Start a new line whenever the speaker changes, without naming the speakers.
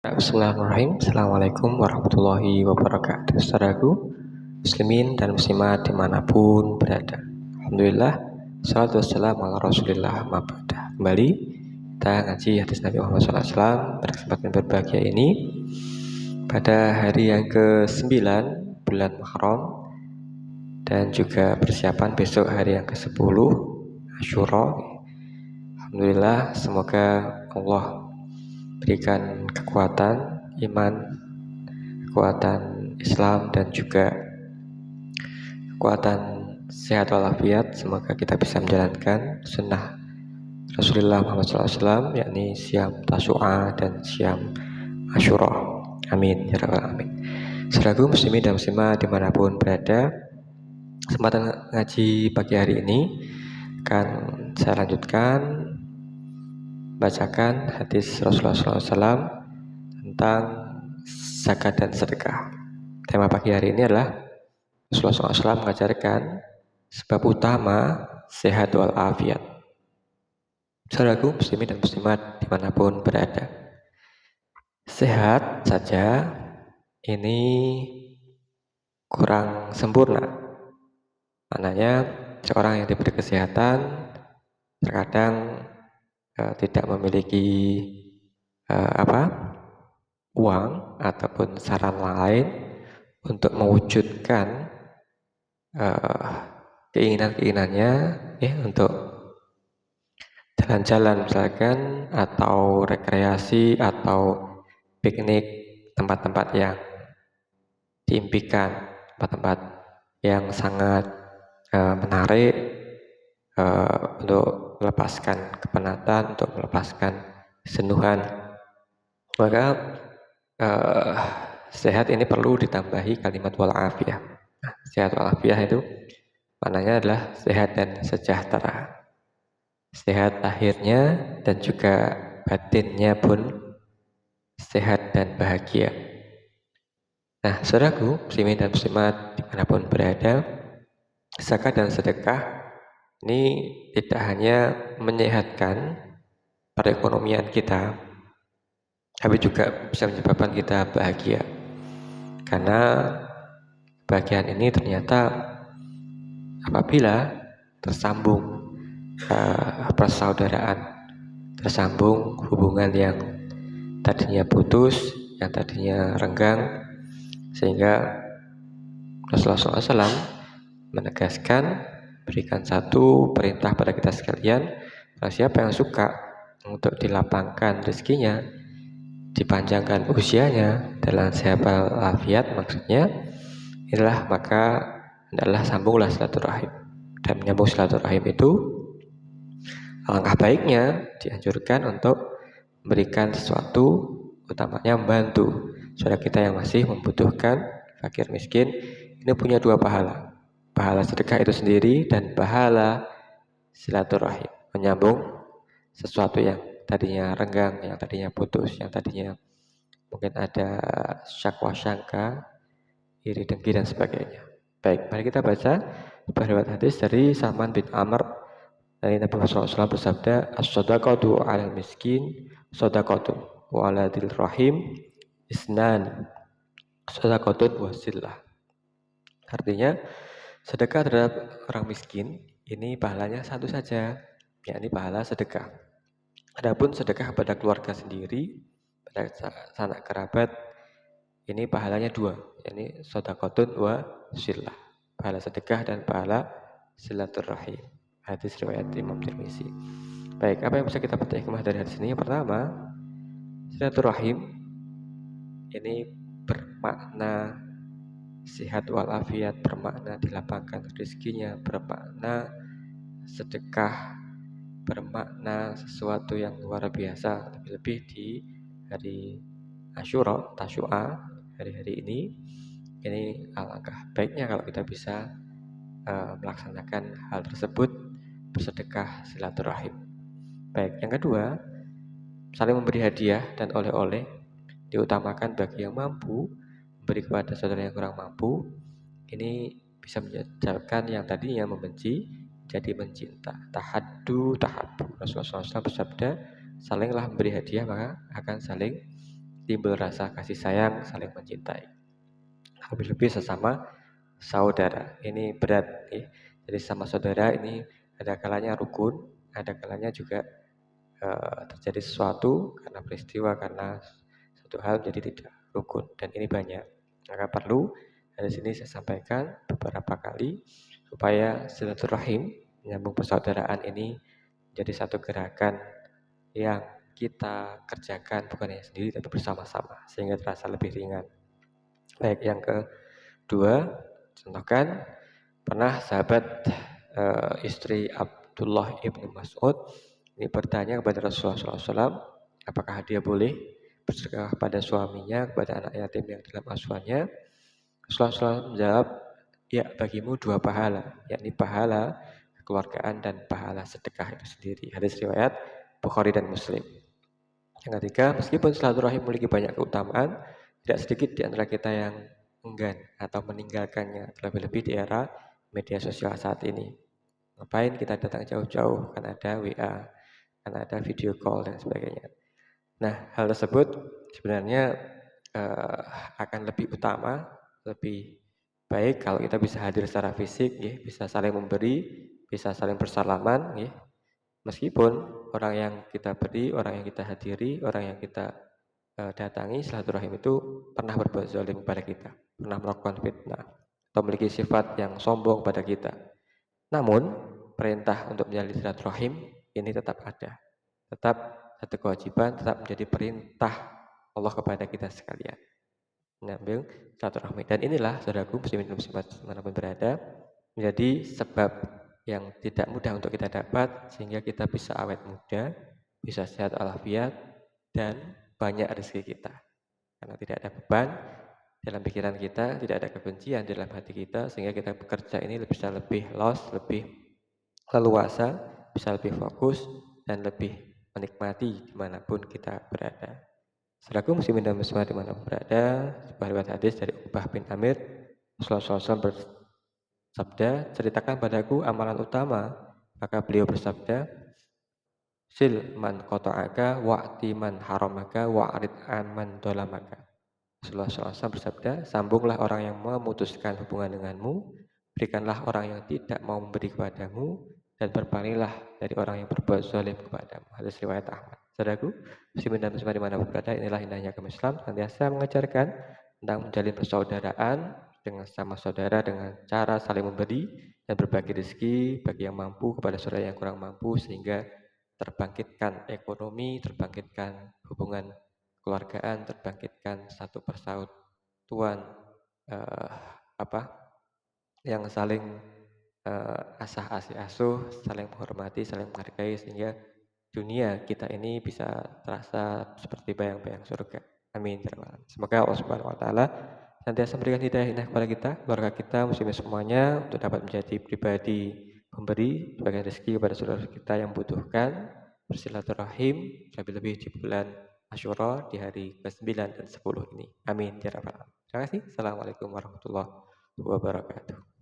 Bismillahirrahmanirrahim. Assalamualaikum warahmatullahi wabarakatuh. Saudaraku, muslimin dan muslimat dimanapun berada. Alhamdulillah, salatu wassalamu ala rasulillah ma'badah. Kembali kita ngaji hadis Nabi Muhammad SAW pada kesempatan berbahagia ini pada hari yang ke-9 bulan Muharram dan juga persiapan besok hari yang ke-10 Asyura. Alhamdulillah, semoga Allah berikan kekuatan iman, kekuatan Islam, dan juga kekuatan sehat walafiat. Semoga kita bisa menjalankan sunnah Rasulullah Muhammad SAW, yakni siam Tasu'a dan siam Asyura. Amin ya rabbal alamin. Saudaraku muslimin dan muslimah dimanapun berada, kesempatan ngaji pagi hari ini akan saya lanjutkan bacakan hadis Rasulullah SAW tentang zakat dan sedekah. Tema pagi hari ini adalah Rasulullah SAW mengajarkan sebab utama sehat walafiat. Saudaraku muslimin dan muslimat dimanapun berada, sehat saja ini kurang sempurna. Maknanya seorang yang diberi kesehatan terkadang tidak memiliki uang ataupun saran lain untuk mewujudkan keinginan-keinginannya, untuk jalan-jalan misalkan, atau rekreasi, atau piknik, tempat-tempat yang diimpikan, tempat-tempat yang sangat menarik untuk melepaskan kepenatan, untuk melepaskan kejenuhan. Maka sehat ini perlu ditambahi kalimat walafiat. Sehat walafiat itu maknanya adalah sehat dan sejahtera. Sehat lahirnya dan juga batinnya pun sehat dan bahagia. Nah, saudaraku muslimin dan muslimat dimanapun berada, zakat dan sedekah ini tidak hanya menyehatkan perekonomian kita, tapi juga bisa menyebabkan kita bahagia. Karena kebahagiaan ini ternyata apabila tersambung persaudaraan, tersambung hubungan yang tadinya putus, yang tadinya renggang, sehingga Rasulullah SAW menegaskan, berikan satu perintah pada kita sekalian, siapa yang suka untuk dilapangkan rezekinya, dipanjangkan usianya dalam sehat walafiat, maksudnya inilah, maka hendaklah sambunglah silaturahim. Dan menyambung silaturahim itu alangkah baiknya dianjurkan untuk memberikan sesuatu, utamanya membantu saudara kita yang masih membutuhkan, fakir miskin. Ini punya dua pahala sedekah itu sendiri dan pahala silaturahim, menyambung sesuatu yang tadinya renggang, yang tadinya putus, yang tadinya mungkin ada syakwa syangka, iri dengki dan sebagainya. Baik, mari kita baca beberapa hadis dari Salman bin Amr. Dari Nabi Muhammad SAW bersabda, as-sadaqatu 'alal miskin sadaqatun wa 'ala dzil rahim isnan sadaqatun wasillah. Artinya, sedekah terhadap orang miskin ini pahalanya satu saja, yakni pahala sedekah. Adapun sedekah pada keluarga sendiri, pada sanak kerabat, ini pahalanya dua, yakni shadaqatun wa sillah, pahala sedekah dan pahala silaturahim. Hadis riwayat Imam Tirmizi. Baik, apa yang bisa kita petik hikmah dari hadis ini? Yang pertama, silaturahim ini bermakna sehat walafiat, bermakna dilapangkan rezekinya, bermakna sedekah, bermakna sesuatu yang luar biasa, lebih-lebih di hari Asyura, Tasu'a, hari-hari ini alangkah baiknya kalau kita bisa melaksanakan hal tersebut, bersedekah silaturahim. Baik, yang kedua, saling memberi hadiah dan oleh-oleh diutamakan bagi yang mampu, beri kepada saudara yang kurang mampu. Ini bisa menjadikan yang tadinya membenci jadi mencinta. Tahaddu tahabbu. Rasulullah SAW bersabda, salinglah memberi hadiah maka akan saling timbul rasa kasih sayang, saling mencintai. Lebih-lebih sesama saudara. Ini berat ya. Jadi sama saudara ini ada kalanya rukun, ada kalanya juga terjadi sesuatu karena peristiwa, karena satu hal jadi tidak rukun, dan ini banyak. Maka perlu dari sini saya sampaikan beberapa kali supaya silaturahim, menyambung persaudaraan ini jadi satu gerakan yang kita kerjakan bukan hanya sendiri tapi bersama-sama sehingga terasa lebih ringan. Baik, yang kedua, contohkan pernah sahabat istri Abdullah ibnu Mas'ud ini bertanya kepada Rasulullah SAW, apakah dia boleh bersedekah kepada suaminya, kepada anak yatim yang dalam asuhannya. Rasulullah SAW menjawab, ya, bagimu dua pahala, yakni pahala kekeluargaan dan pahala sedekah itu sendiri. Hadis riwayat Bukhari dan Muslim. Yang ketiga, meskipun silaturahim memiliki banyak keutamaan, tidak sedikit di antara kita yang enggan atau meninggalkannya, terlebih-lebih di era media sosial saat ini. Ngapain kita datang jauh-jauh, kan ada WA, kan ada video call dan sebagainya. Nah, hal tersebut sebenarnya akan lebih utama, lebih baik kalau kita bisa hadir secara fisik, ya, bisa saling memberi, bisa saling bersalaman, ya. Meskipun orang yang kita beri, orang yang kita hadiri, orang yang kita datangi silaturahim itu pernah berbuat zalim pada kita, pernah melakukan fitnah, atau memiliki sifat yang sombong pada kita. Namun, perintah untuk menjalin silaturahim ini tetap ada. Tetap satu kewajiban, tetap menjadi perintah Allah kepada kita sekalian. Mengambil silaturahmi. Dan inilah, saudaraku, muslimin dan muslimat dimanapun berada, menjadi sebab yang tidak mudah untuk kita dapat, sehingga kita bisa awet muda, bisa sehat walafiat, dan banyak rezeki kita. Karena tidak ada beban dalam pikiran kita, tidak ada kebencian dalam hati kita, sehingga kita bekerja ini bisa lebih los, lebih leluasa, bisa lebih fokus, dan lebih menikmati dimanapun kita berada. Saudaraku muslimin dan muslimat dimanapun berada, sebuah riwayat hadis dari Uqbah bin Amir, Rasulullah SAW bersabda, ceritakan padaku amalan utama. Maka beliau bersabda, sil man qata'aka wa'ti man haramaka wa'rid aman dolamaka. Rasulullah SAW bersabda, sambunglah orang yang memutuskan hubungan denganmu, berikanlah orang yang tidak mau memberi kepadamu, dan berpalinglah dari orang yang berbuat zalim kepadamu. Hadis riwayat Ahmad. Saudaraku, muslimin dan muslimat dimanapun berada, inilah indahnya agama Islam, senantiasa mengajarkan tentang menjalin persaudaraan dengan sama saudara dengan cara saling memberi dan berbagi rezeki bagi yang mampu kepada saudara yang kurang mampu, sehingga terbangkitkan ekonomi, terbangkitkan hubungan keluargaan, terbangkitkan satu persatuan yang saling asah asih asuh, saling menghormati, saling menghargai, sehingga dunia kita ini bisa terasa seperti bayang-bayang surga. Amin. Semoga Allah Subhanahu wa taala senantiasa memberikan hidayah kepada kita, keluarga kita, muslimin semuanya, untuk dapat menjadi pribadi pemberi sebagai rezeki kepada saudara kita yang membutuhkan, bersilaturahim, lebih-lebih di bulan Asyura di hari ke-9 dan 10 ini. Amin ya rabbal alamin. Terima kasih. Assalamualaikum warahmatullahi wabarakatuh.